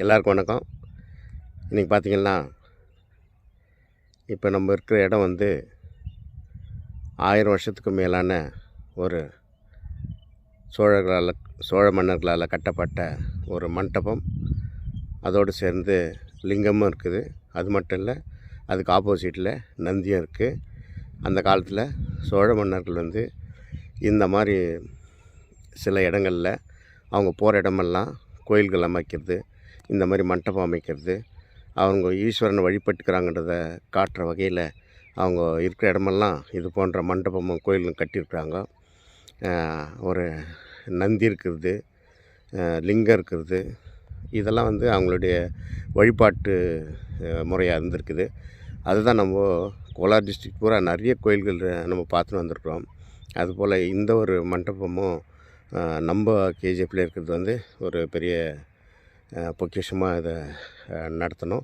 எல்லாருக்கும் வணக்கம். இன்றைக்கி பார்த்திங்கன்னா, இப்போ நம்ம இருக்கிற இடம் வந்து 1000 வருஷத்துக்கு மேலான ஒரு சோழ மன்னர்களால் கட்டப்பட்ட ஒரு மண்டபம். அதோடு சேர்ந்து லிங்கமும் இருக்குது. அது மட்டும் இல்லை, அதுக்கு ஆப்போசிட்டில் நந்தியும் இருக்குது. அந்த காலத்தில் சோழ மன்னர்கள் வந்து இந்த மாதிரி சில இடங்களில் அவங்க போகிற இடமெல்லாம் கோயில்கள் அமைக்கிறது, இந்த மாதிரி மண்டபம் அமைக்கிறது, அவங்க ஈஸ்வரனை வழிபட்டுக்கிறாங்கன்றதை காட்டுற வகையில் அவங்க இருக்கிற இடமெல்லாம் இது போன்ற மண்டபமும் கோயிலும் கட்டியிருக்கிறாங்க. ஒரு நந்தி இருக்கிறது, லிங்கம் இருக்கிறது. இதெல்லாம் வந்து அவங்களுடைய வழிபாட்டு முறையாக இருந்திருக்குது. அதுதான் நம்ம கோலார் டிஸ்ட்ரிக்ட் பூரா நிறைய கோயில்கள் நம்ம பார்த்துன்னு வந்திருக்கிறோம். அதுபோல் இந்த ஒரு மண்டபமும் நம்ம கேஜிஎஃப்பில் இருக்கிறது வந்து ஒரு பெரிய பொக்கிஷமாக இதை நடத்தணும்.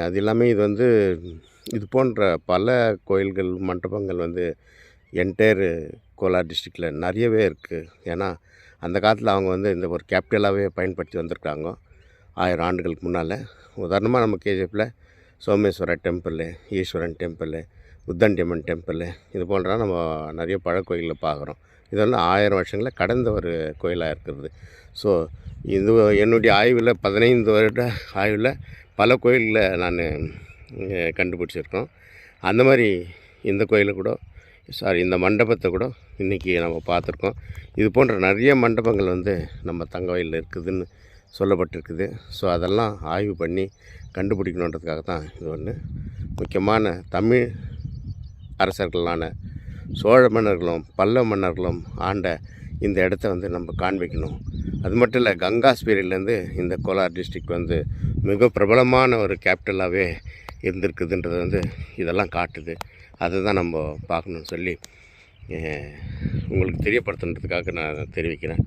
அது எல்லாமே இது வந்து இது போன்ற பல கோயில்கள் மண்டபங்கள் வந்து என்டையர் கோலார் டிஸ்ட்ரிக்டில் நிறையவே இருக்குது. ஏன்னா அந்த காலத்தில் அவங்க வந்து இந்த ஒரு கேபிட்டலாகவே பயன்படுத்தி வந்திருக்காங்க 1000 ஆண்டுகளுக்கு முன்னால். உதாரணமாக நம்ம கேஜிஎஃப்பில் சோமேஸ்வர டெம்பிள், ஈஸ்வரன் டெம்பிள், உத்தண்டியம்மன் டெம்பிள், இது போன்ற நம்ம நிறைய பழக்கோயில்களை பார்க்குறோம். இதெல்லாம் 1000 வருஷங்களில் கடந்த ஒரு கோயிலாக இருக்கிறது. ஸோ இது என்னுடைய ஆய்வில் 15 வருட ஆய்வில் பல கோயில்களை நான் கண்டுபிடிச்சிருக்கோம். அந்த மாதிரி இந்த கோயிலை கூட இந்த மண்டபத்தை கூட இன்றைக்கி நம்ம பார்த்துருக்கோம். இது போன்ற நிறைய மண்டபங்கள் வந்து நம்ம தங்கவயலில் இருக்குதுன்னு சொல்லப்பட்டிருக்குது. ஸோ அதெல்லாம் ஆய்வு பண்ணி கண்டுபிடிக்கணுன்றதுக்காக தான் இது ஒன்று முக்கியமான தமிழ் அரசர்களான சோழ மன்னர்களும் பல்லவ மன்னர்களும் ஆண்ட இந்த இடத்த வந்து நம்ம காண்பிக்கணும். அது மட்டும் இல்லை, கங்காஸ் பீரியட்லேருந்து இந்த கோலார் டிஸ்ட்ரிக்ட் வந்து மிக பிரபலமான ஒரு கேபிட்டலாகவே இருந்திருக்குதுன்றது வந்து இதெல்லாம் காட்டுது. அதை தான் நம்ம பார்க்கணுன்னு சொல்லி உங்களுக்கு தெரியப்படுத்துன்றதுக்காக நான் தெரிவிக்கிறேன்.